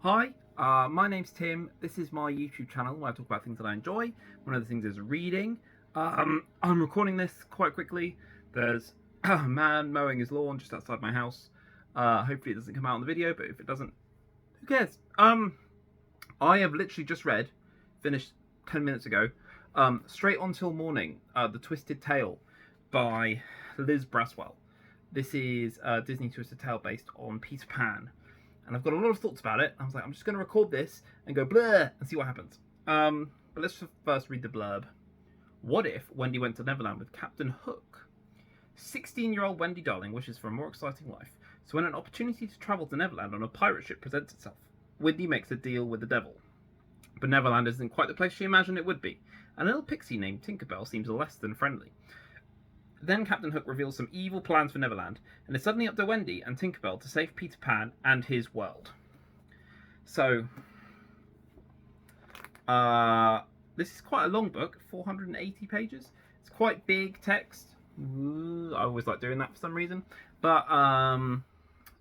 Hi, my name's Tim. This is my YouTube channel where I talk about things that I enjoy. One of the things is reading. I'm recording this quite quickly. There's a man mowing his lawn just outside my house. Hopefully it doesn't come out on the video, but if it doesn't, who cares? I have literally just finished 10 minutes ago, Straight On Till Morning, The Twisted Tale by Liz Braswell. This is Disney Twisted Tale based on Peter Pan. And I've got a lot of thoughts about it. I was like, I'm just going to record this and go blur and see what happens. But let's first read the blurb. What if Wendy went to Neverland with Captain Hook? 16-year-old Wendy Darling wishes for a more exciting life. So when an opportunity to travel to Neverland on a pirate ship presents itself, Wendy makes a deal with the devil. But Neverland isn't quite the place she imagined it would be. A little pixie named Tinkerbell seems less than friendly. Then Captain Hook reveals some evil plans for Neverland, and it's suddenly up to Wendy and Tinkerbell to save Peter Pan and his world. So, this is quite a long book, 480 pages. It's quite big text. Ooh, I always like doing that for some reason. But,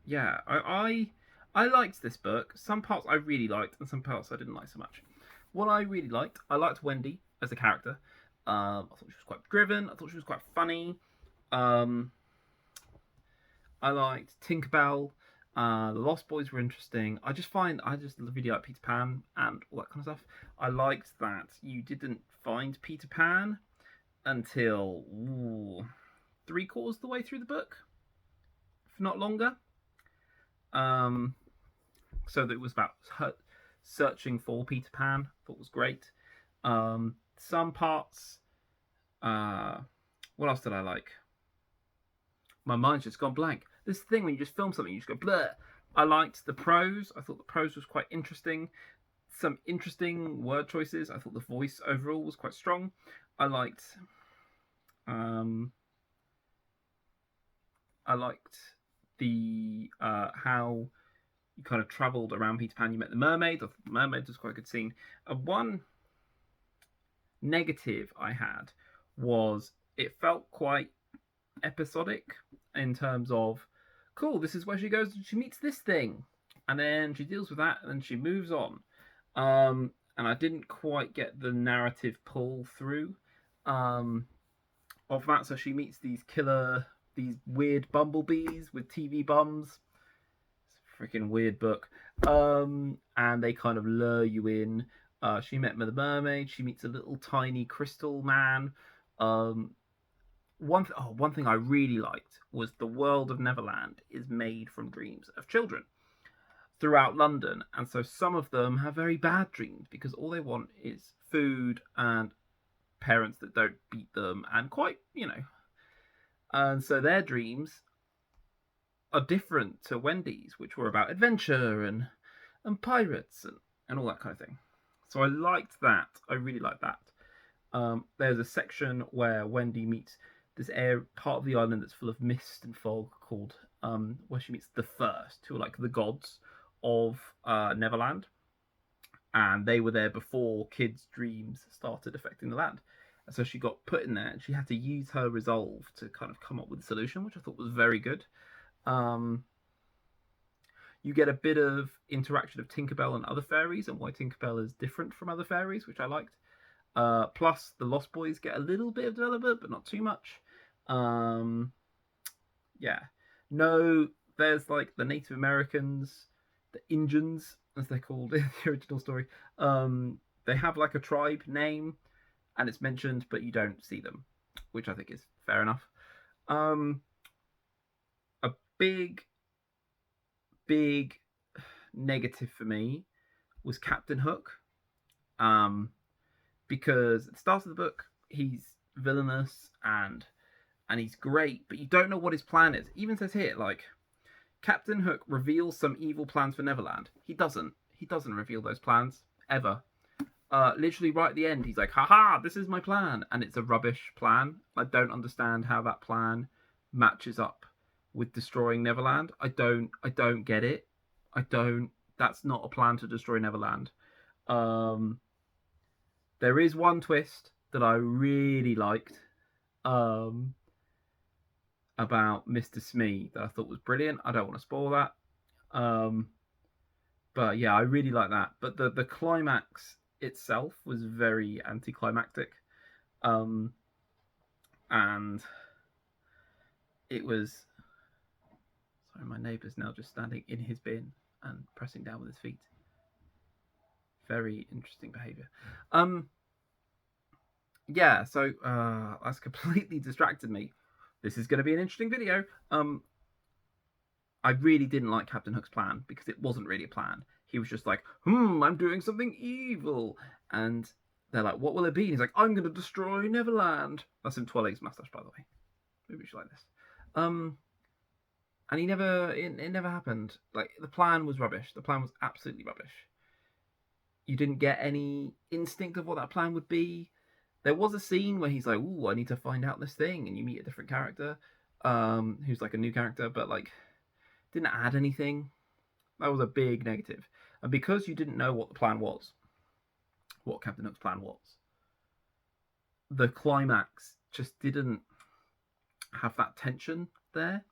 yeah, I liked this book. Some parts I really liked, and some parts I didn't like so much. What I really liked, I liked Wendy as a character. I thought she was quite driven. I thought she was quite funny. I liked Tinkerbell. The Lost Boys were interesting. I just really like Peter Pan and all that kind of stuff. I liked that you didn't find Peter Pan until three-quarters of the way through the book, if not longer. So that it was about searching for Peter Pan. I thought was great. Some parts. What else did I like? My mind's just gone blank. This is the thing when you just film something, you just go blur. I liked the prose. I thought the prose was quite interesting. Some interesting word choices. I thought the voice overall was quite strong. I liked the how you kind of travelled around Peter Pan. You met the mermaid. I thought the mermaid was quite a good scene. One negative I had was it felt quite episodic in terms of, cool, this is where she goes and she meets this thing, and then she deals with that, and then she moves on. And I didn't quite get the narrative pull through of that. So she meets these weird bumblebees with TV bums. It's a freaking weird book. And they kind of lure you in. She met the mermaid. She meets a little tiny crystal man. One thing I really liked was the world of Neverland is made from dreams of children throughout London, and so some of them have very bad dreams because all they want is food and parents that don't beat them, and and so their dreams are different to Wendy's, which were about adventure and pirates and all that kind of thing. So I liked that. I really liked that. There's a section where Wendy meets this part of the island that's full of mist and fog called where she meets the First, who are like the gods of Neverland, and they were there before kids' dreams started affecting the land. And so she got put in there, and she had to use her resolve to kind of come up with a solution, which I thought was very good. You get a bit of interaction of Tinkerbell and other fairies, and why Tinkerbell is different from other fairies, which I liked. Plus, the Lost Boys get a little bit of development, but not too much. Yeah. No, there's like the Native Americans, the Injuns, as they're called in the original story. They have like a tribe name, and it's mentioned, but you don't see them, which I think is fair enough. A big negative for me was Captain Hook. Because at the start of the book, he's villainous and he's great, but you don't know what his plan is. It even says here, like, Captain Hook reveals some evil plans for Neverland. He doesn't reveal those plans, ever. Literally right at the end, he's like, haha, this is my plan. And it's a rubbish plan. I don't understand how that plan matches up with destroying Neverland. I don't get it. That's not a plan to destroy Neverland. There is one twist that I really liked about Mr. Smee that I thought was brilliant. I don't want to spoil that. But yeah, I really like that. But the climax itself was very anticlimactic. Um, and it was. Sorry, my neighbour's now just standing in his bin and pressing down with his feet. Very interesting behaviour. Yeah, so that's completely distracted me. This is going to be an interesting video. I really didn't like Captain Hook's plan because it wasn't really a plan. He was just like, I'm doing something evil. And they're like, what will it be? And he's like, I'm going to destroy Neverland. That's him twirling his mustache, by the way. Maybe we should like this. And it never happened. Like, the plan was rubbish. The plan was absolutely rubbish. You didn't get any instinct of what that plan would be. There was a scene where he's like, ooh, I need to find out this thing. And you meet a different character, who's like a new character, but like, didn't add anything. That was a big negative. And because you didn't know what the plan was, what Captain Hook's plan was, the climax just didn't have that tension there.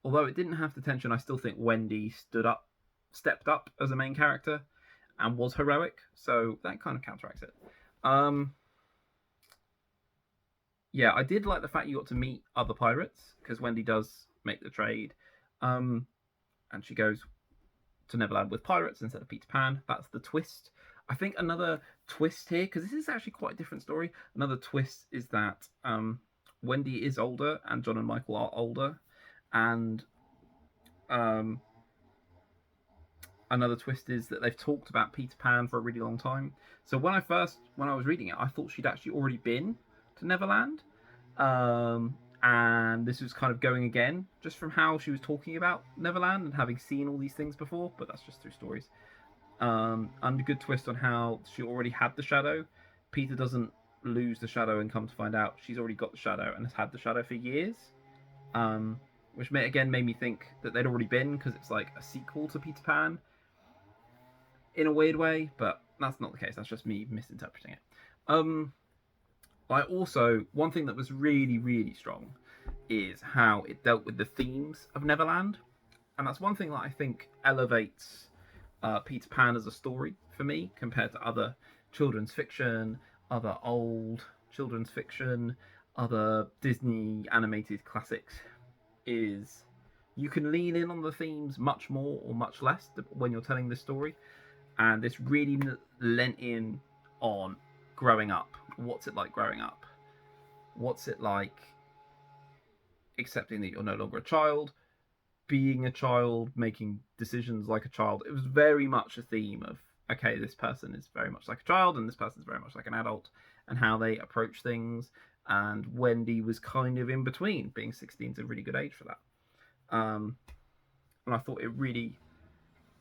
Although it didn't have the tension, I still think Wendy stepped up as a main character and was heroic. So that kind of counteracts it. Yeah, I did like the fact you got to meet other pirates, because Wendy does make the trade. And she goes to Neverland with pirates instead of Peter Pan. That's the twist. I think another twist here, because this is actually quite a different story, another twist is that Wendy is older and John and Michael are older. And another twist is that they've talked about Peter Pan for a really long time. So when I was reading it, I thought she'd actually already been to Neverland. And this was kind of going again, just from how she was talking about Neverland and having seen all these things before, but that's just through stories. And a good twist on how she already had the shadow. Peter doesn't lose the shadow and come to find out she's already got the shadow and has had the shadow for years. Which again made me think that they'd already been, because it's like a sequel to Peter Pan in a weird way, but that's not the case. That's just me misinterpreting it. One thing that was really, really strong is how it dealt with the themes of Neverland. And that's one thing that I think elevates Peter Pan as a story for me compared to other children's fiction, other old children's fiction, other Disney animated classics, is you can lean in on the themes much more or much less when you're telling this story. And this really lent in on growing up. What's it like growing up? What's it like accepting that you're no longer a child, being a child, making decisions like a child? It was very much a theme of, okay, this person is very much like a child and this person is very much like an adult, and how they approach things. And Wendy was kind of in between. Being 16 is a really good age for that. And I thought it really,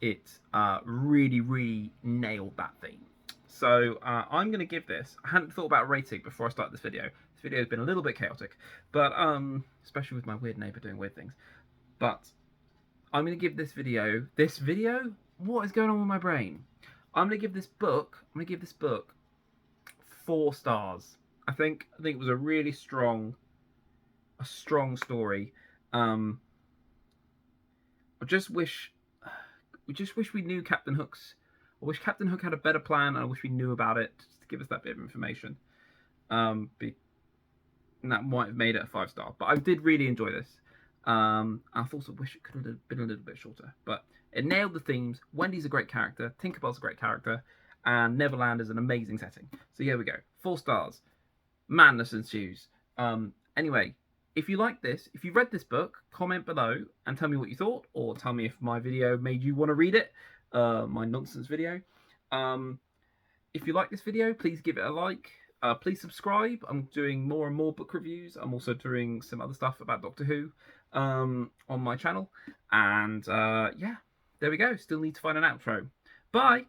really nailed that theme. So I'm going to give this, I hadn't thought about rating before I started this video. This video has been a little bit chaotic, but especially with my weird neighbour doing weird things. But I'm going to give this video, what is going on with my brain? I'm going to give this book 4 stars. I think it was a really strong story. I just wish we knew Captain Hook's. I wish Captain Hook had a better plan, and I wish we knew about it just to give us that bit of information. And that might have made it a 5-star. But I did really enjoy this. I also wish it could have been a little bit shorter. But it nailed the themes. Wendy's a great character. Tinkerbell's a great character. And Neverland is an amazing setting. So here we go. 4 stars. Madness ensues. Anyway, if you like this, if you read this book, comment below and tell me what you thought, or tell me if my video made you want to read it, my nonsense video. If you like this video, please give it a like. Please subscribe. I'm doing more and more book reviews. I'm also doing some other stuff about Doctor Who on my channel. And yeah, there we go. Still need to find an outro. Bye!